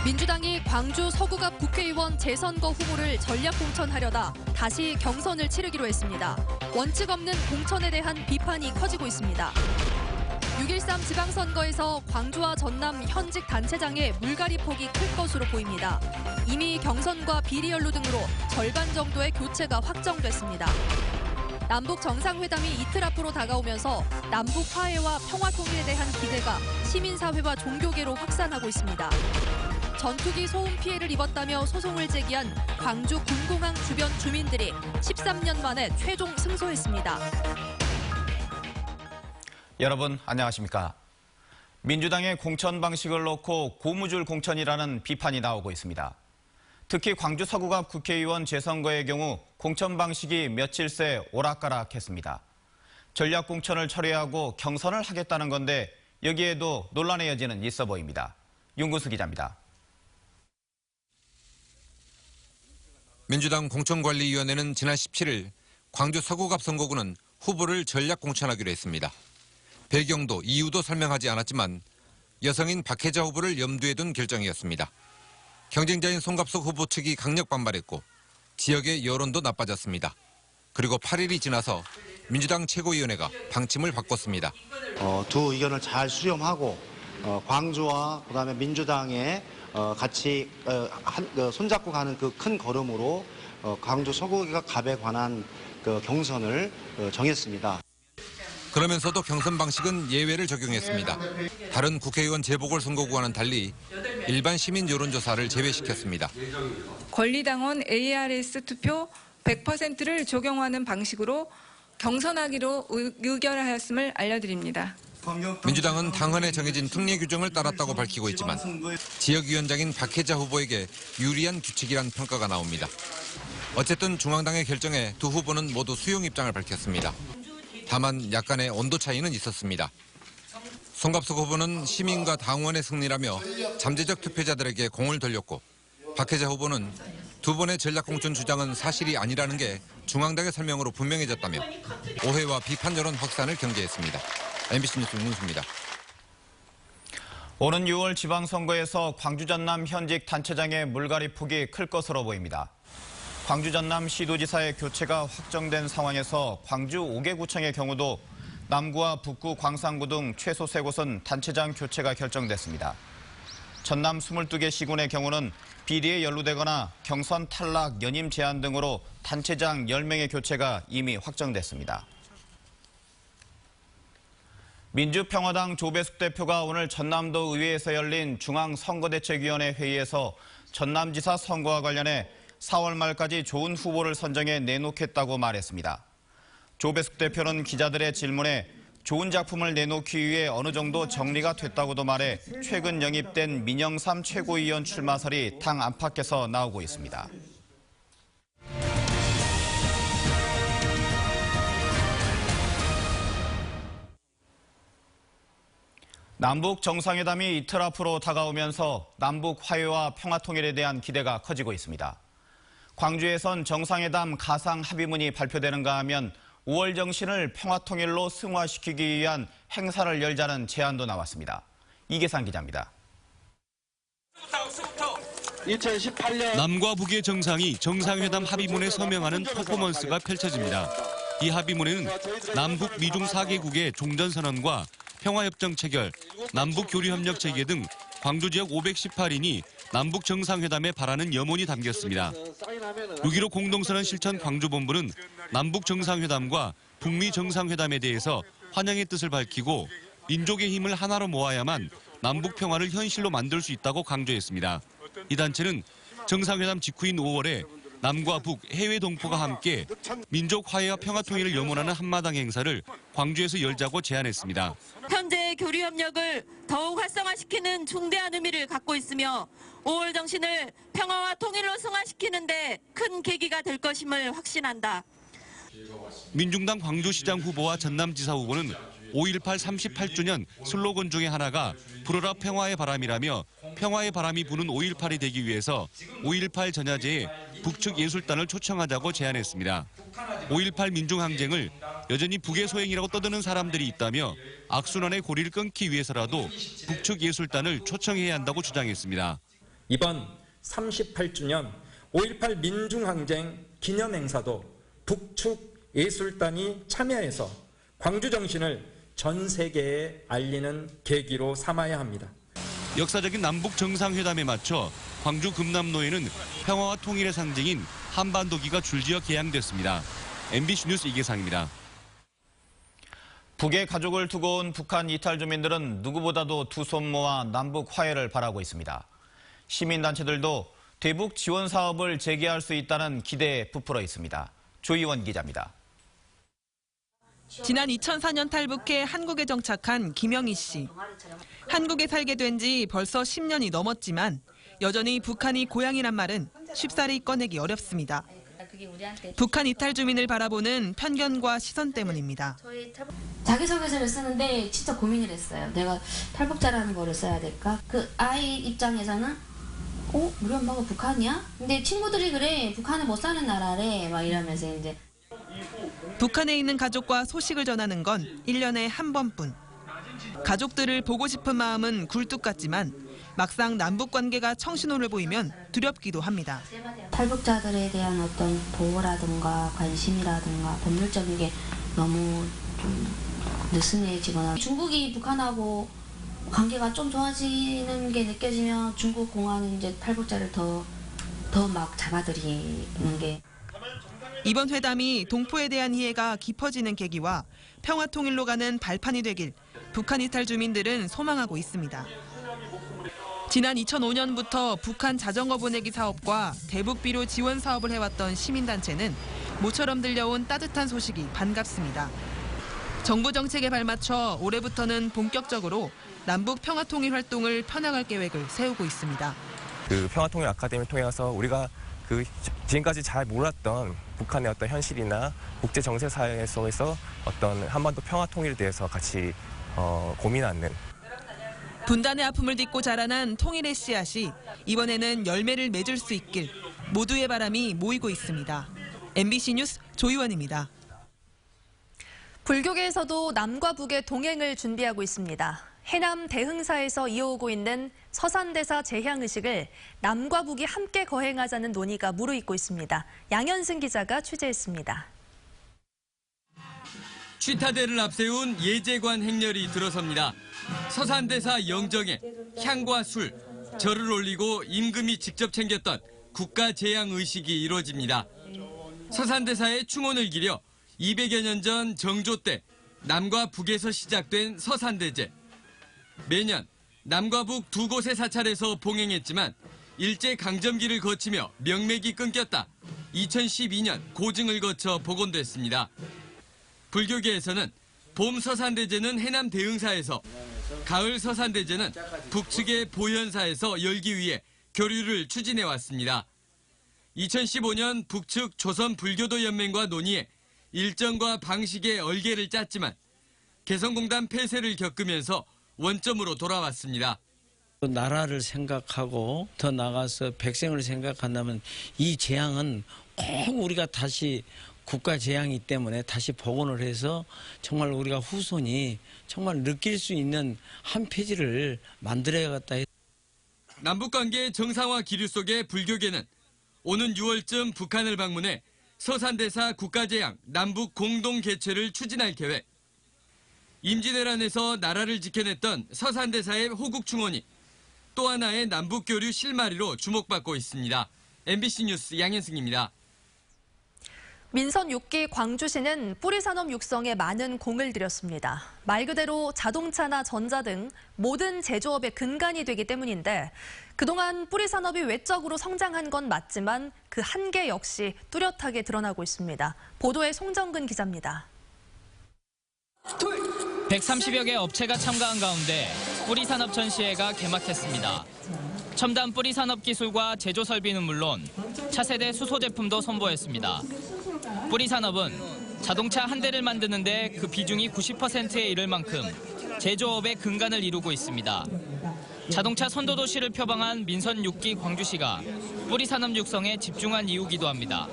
민주당이 광주 서구갑 국회의원 재선거 후보를 전략 공천하려다 다시 경선을 치르기로 했습니다. 원칙 없는 공천에 대한 비판이 커지고 있습니다. 6.13 지방선거에서 광주와 전남 현직 단체장의 물갈이 폭이 클 것으로 보입니다. 이미 경선과 비리연루 등으로 절반 정도의 교체가 확정됐습니다. 남북 정상회담이 이틀 앞으로 다가오면서 남북 화해와 평화 통일에 대한 기대가 시민사회와 종교계로 확산하고 있습니다. 전투기 소음 피해를 입었다며 소송을 제기한 광주 군공항 주변 주민들이 13년 만에 최종 승소했습니다. 여러분 안녕하십니까? 민주당의 공천 방식을 놓고 고무줄 공천이라는 비판이 나오고 있습니다. 특히 광주 서구갑 국회의원 재선거의 경우 공천 방식이 며칠 새 오락가락했습니다. 전략 공천을 철회하고 경선을 하겠다는 건데 여기에도 논란의 여지는 있어 보입니다. 윤구수 기자입니다. 민주당 공천관리위원회는 지난 17일 광주 서구갑 선거구는 후보를 전략 공천하기로 했습니다. 배경도 이유도 설명하지 않았지만 여성인 박혜자 후보를 염두에 둔 결정이었습니다. 경쟁자인 송갑석 후보 측이 강력 반발했고 지역의 여론도 나빠졌습니다. 그리고 8일이 지나서 민주당 최고위원회가 방침을 바꿨습니다. 두 의견을 잘 수렴하고 광주와 그다음에 민주당의 같이 손잡고 가는 그 큰 걸음으로 광주 서구갑에 관한 경선을 정했습니다. 그러면서도 경선 방식은 예외를 적용했습니다. 다른 국회의원 재보궐선거구와는 달리 일반 시민 여론조사를 제외시켰습니다. 권리당원 ARS 투표 100%를 적용하는 방식으로 경선하기로 의결하였음을 알려드립니다. 민주당은 당헌에 정해진 특례 규정을 따랐다고 밝히고 있지만 지역위원장인 박혜자 후보에게 유리한 규칙이란 평가가 나옵니다. 어쨌든 중앙당의 결정에 두 후보는 모두 수용 입장을 밝혔습니다. 다만 약간의 온도 차이는 있었습니다. 송갑석 후보는 시민과 당원의 승리라며 잠재적 투표자들에게 공을 돌렸고 박혜자 후보는 두 번의 전략 공천 주장은 사실이 아니라는 게 중앙당의 설명으로 분명해졌다며 오해와 비판 여론 확산을 경계했습니다. MBC 뉴스 윤문수입니다. 오는 6월 지방선거에서 광주 전남 현직 단체장의 물갈이 폭이 클 것으로 보입니다. 광주 전남 시도지사의 교체가 확정된 상황에서 광주 5개 구청의 경우도 남구와 북구, 광산구 등 최소 3곳은 단체장 교체가 결정됐습니다. 전남 22개 시군의 경우는 비리에 연루되거나 경선 탈락, 연임 제한 등으로 단체장 10명의 교체가 이미 확정됐습니다. 민주평화당 조배숙 대표가 오늘 전남도 의회에서 열린 중앙선거대책위원회 회의에서 전남지사 선거와 관련해 4월 말까지 좋은 후보를 선정해 내놓겠다고 말했습니다. 조배숙 대표는 기자들의 질문에 좋은 작품을 내놓기 위해 어느 정도 정리가 됐다고도 말해 최근 영입된 민영삼 최고위원 출마설이 당 안팎에서 나오고 있습니다. 남북 정상회담이 이틀 앞으로 다가오면서 남북 화해와 평화통일에 대한 기대가 커지고 있습니다. 광주에선 정상회담 가상 합의문이 발표되는가 하면 5월 정신을 평화통일로 승화시키기 위한 행사를 열자는 제안도 나왔습니다. 이계상 기자입니다. 2018년 남과 북의 정상이 정상회담 합의문에 서명하는 퍼포먼스가 펼쳐집니다. 이 합의문에는 남북 미중 4개국의 종전선언과 평화협정 체결, 남북교류협력 체계 등 광주 지역 518인이 남북 정상회담에 바라는 염원이 담겼습니다. 6.15 공동선언 실천 광주본부는 남북 정상회담과 북미 정상회담에 대해서 환영의 뜻을 밝히고 민족의 힘을 하나로 모아야만 남북 평화를 현실로 만들 수 있다고 강조했습니다. 이 단체는 정상회담 직후인 5월에 남과 북, 해외 동포가 함께 민족 화해와 평화 통일을 염원하는 한마당 행사를 광주에서 열자고 제안했습니다. 현재 교류 협력을 더욱 활성화시키는 중대한 의미를 갖고 있으며 5월 정신을 평화와 통일로 승화시키는 데 큰 계기가 될 것임을 확신한다. 민중당 광주시장 후보와 전남지사 후보는 5.18 38주년 슬로건 중에 하나가 불어라 평화의 바람이라며 평화의 바람이 부는 5.18이 되기 위해서 5.18 전야제에 북측 예술단을 초청하자고 제안했습니다. 5.18 민중항쟁을 여전히 북의 소행이라고 떠드는 사람들이 있다며 악순환의 고리를 끊기 위해서라도 북측 예술단을 초청해야 한다고 주장했습니다. 이번 38주년 5.18 민중항쟁 기념행사도 북측 예술단이 참여해서 광주 정신을 전 세계에 알리는 계기로 삼아야 합니다. 역사적인 남북 정상회담에 맞춰 광주 금남로에는 평화와 통일의 상징인 한반도기가 줄지어 개양됐습니다. MBC 뉴스 이계상입니다. 북에 가족을 두고 온 북한 이탈 주민들은 누구보다도 두 손 모아 남북 화해를 바라고 있습니다. 시민단체들도 대북 지원 사업을 재개할 수 있다는 기대에 부풀어 있습니다. 조희원 기자입니다. 지난 2004년 탈북해 한국에 정착한 김영희 씨. 한국에 살게 된 지 벌써 10년이 넘었지만 여전히 북한이 고향이란 말은 쉽사리 꺼내기 어렵습니다. 북한 이탈 주민을 바라보는 편견과 시선 때문입니다. 자기소개서를 쓰는데 진짜 고민을 했어요. 내가 탈북자라는 거를 써야 될까? 그 아이 입장에서는 우리 엄마가 북한이야? 근데 친구들이 그래. 북한은 못 사는 나라래. 막 이러면서 이제. 북한에 있는 가족과 소식을 전하는 건 1년에 한 번뿐. 가족들을 보고 싶은 마음은 굴뚝 같지만 막상 남북 관계가 청신호를 보이면 두렵기도 합니다. 탈북자들에 대한 어떤 보호라든가 관심이라든가 법률적인 게 너무 좀 느슨해지거나 중국이 북한하고 관계가 좀 좋아지는 게 느껴지면 중국 공안은 이제 탈북자를 더 막 잡아들이는 게. 이번 회담이 동포에 대한 이해가 깊어지는 계기와 평화 통일로 가는 발판이 되길 북한 이탈 주민들은 소망하고 있습니다. 지난 2005년부터 북한 자전거 보내기 사업과 대북비료 지원 사업을 해왔던 시민단체는 모처럼 들려온 따뜻한 소식이 반갑습니다. 정부 정책에 발맞춰 올해부터는 본격적으로 남북 평화 통일 활동을 펴나갈 계획을 세우고 있습니다. 그 평화통일 아카데미를 통해서 우리가 그 지금까지 잘 몰랐던 북한의 어떤 현실이나 국제 정세 사회에서 어떤 한반도 평화 통일에 대해서 같이 고민하는. 분단의 아픔을 딛고 자라난 통일의 씨앗이 이번에는 열매를 맺을 수 있길 모두의 바람이 모이고 있습니다. MBC 뉴스 조희원입니다. 불교계에서도 남과 북의 동행을 준비하고 있습니다. 해남 대흥사에서 이어오고 있는 서산대사 재향의식을 남과 북이 함께 거행하자는 논의가 무르익고 있습니다. 양현승 기자가 취재했습니다. 취타대를 앞세운 예제관 행렬이 들어섭니다. 서산대사 영정에 향과 술, 절을 올리고 임금이 직접 챙겼던 국가재향의식이 이루어집니다. 서산대사의 충혼을 기려 200여 년 전 정조 때 남과 북에서 시작된 서산대제. 매년 남과 북 두 곳의 사찰에서 봉행했지만 일제강점기를 거치며 명맥이 끊겼다 2012년 고증을 거쳐 복원됐습니다. 불교계에서는 봄 서산대제는 해남 대흥사에서, 가을 서산대제는 북측의 보현사에서 열기 위해 교류를 추진해왔습니다. 2015년 북측 조선불교도연맹과 논의해 일정과 방식의 얼개를 짰지만 개성공단 폐쇄를 겪으면서 원점으로 돌아왔습니다. 나라를 생각하고 더 나아가서 백성을 생각한다면 이 재앙은 꼭 우리가 다시 국가 재앙이기 때문에 다시 복원을 해서 정말 우리가 후손이 정말 느낄 수 있는 한 페이지를 만들어야겠다. 남북관계 정상화 기류 속에 불교계는 오는 6월쯤 북한을 방문해 서산대사 국가재향 남북 공동 개최를 추진할 계획. 임진왜란에서 나라를 지켜냈던 서산대사의 호국 충원이 또 하나의 남북교류 실마리로 주목받고 있습니다. MBC 뉴스 양현승입니다. 민선 6기 광주시는 뿌리산업 육성에 많은 공을 들였습니다. 말 그대로 자동차나 전자 등 모든 제조업의 근간이 되기 때문인데 그동안 뿌리산업이 외적으로 성장한 건 맞지만 그 한계 역시 뚜렷하게 드러나고 있습니다. 보도에 송정근 기자입니다. 130여 개 업체가 참가한 가운데 뿌리산업 전시회가 개막했습니다. 첨단 뿌리산업 기술과 제조 설비는 물론 차세대 수소 제품도 선보였습니다. 뿌리산업은 자동차 한 대를 만드는데 그 비중이 90%에 이를 만큼 제조업의 근간을 이루고 있습니다. 자동차 선도도시를 표방한 민선 6기 광주시가 뿌리산업 육성에 집중한 이유기도 합니다.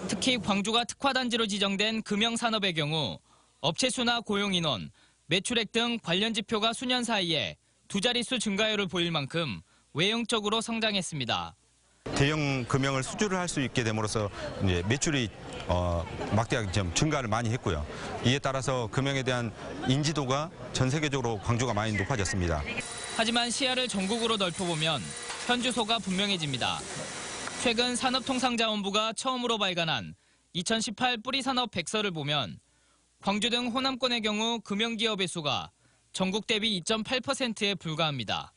특히 광주가 특화단지로 지정된 금형산업의 경우 업체 수나 고용 인원, 매출액 등 관련 지표가 수년 사이에 두 자릿수 증가율을 보일 만큼 외형적으로 성장했습니다. 대형 금형을 수주를 할 수 있게 됨으로써 이제 매출이 막대하게 좀 증가를 많이 했고요. 이에 따라서 금형에 대한 인지도가 전 세계적으로 광주가 많이 높아졌습니다. 하지만 시야를 전국으로 넓혀보면 현주소가 분명해집니다. 최근 산업통상자원부가 처음으로 발간한 2018 뿌리산업 백서를 보면 광주 등 호남권의 경우 금형기업의 수가 전국 대비 2.8%에 불과합니다.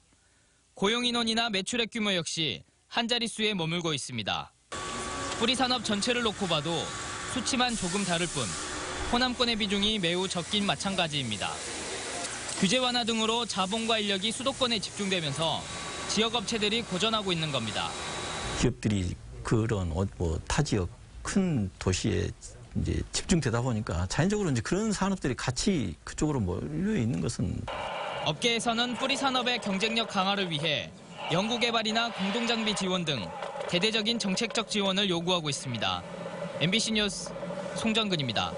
고용인원이나 매출액 규모 역시 한 자릿수에 머물고 있습니다. 뿌리산업 전체를 놓고 봐도 수치만 조금 다를 뿐 호남권의 비중이 매우 적긴 마찬가지입니다. 규제 완화 등으로 자본과 인력이 수도권에 집중되면서 지역 업체들이 고전하고 있는 겁니다. 기업들이 그런 타 지역 큰 도시에 이제 집중되다 보니까 자연적으로 이제 그런 산업들이 같이 그쪽으로 몰려 있는 것은 업계에서는 뿌리 산업의 경쟁력 강화를 위해 연구개발이나 공동장비 지원 등 대대적인 정책적 지원을 요구하고 있습니다. MBC 뉴스 송정근입니다.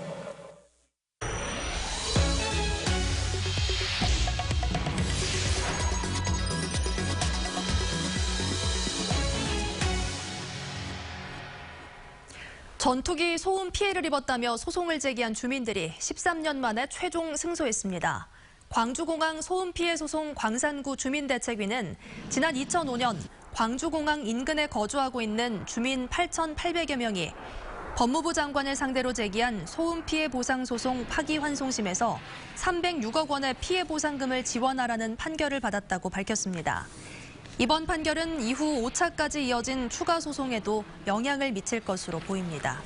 전투기 소음 피해를 입었다며 소송을 제기한 주민들이 13년 만에 최종 승소했습니다. 광주공항 소음 피해 소송 광산구 주민대책위는 지난 2005년 광주공항 인근에 거주하고 있는 주민 8,800여 명이 법무부 장관을 상대로 제기한 소음 피해 보상 소송 파기환송심에서 306억 원의 피해 보상금을 지원하라는 판결을 받았다고 밝혔습니다. 이번 판결은 이후 5차까지 이어진 추가 소송에도 영향을 미칠 것으로 보입니다.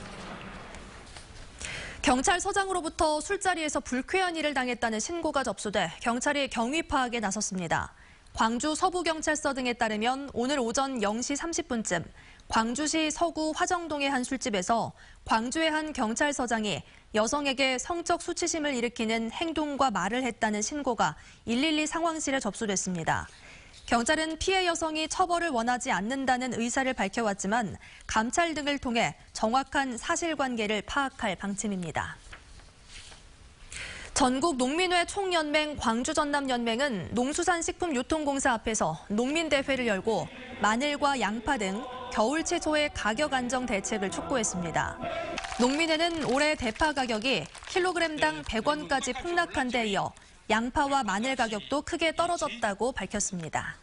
경찰서장으로부터 술자리에서 불쾌한 일을 당했다는 신고가 접수돼 경찰이 경위 파악에 나섰습니다. 광주 서부경찰서 등에 따르면 오늘 오전 0시 30분쯤 광주시 서구 화정동의 한 술집에서 광주의 한 경찰서장이 여성에게 성적 수치심을 일으키는 행동과 말을 했다는 신고가 112 상황실에 접수됐습니다. 경찰은 피해 여성이 처벌을 원하지 않는다는 의사를 밝혀왔지만 감찰 등을 통해 정확한 사실관계를 파악할 방침입니다. 전국 농민회 총연맹 광주전남연맹은 농수산식품유통공사 앞에서 농민대회를 열고 마늘과 양파 등 겨울 채소의 가격 안정 대책을 촉구했습니다. 농민회는 올해 대파 가격이 킬로그램당 100원까지 폭락한 데 이어 양파와 마늘 가격도 크게 떨어졌다고 밝혔습니다.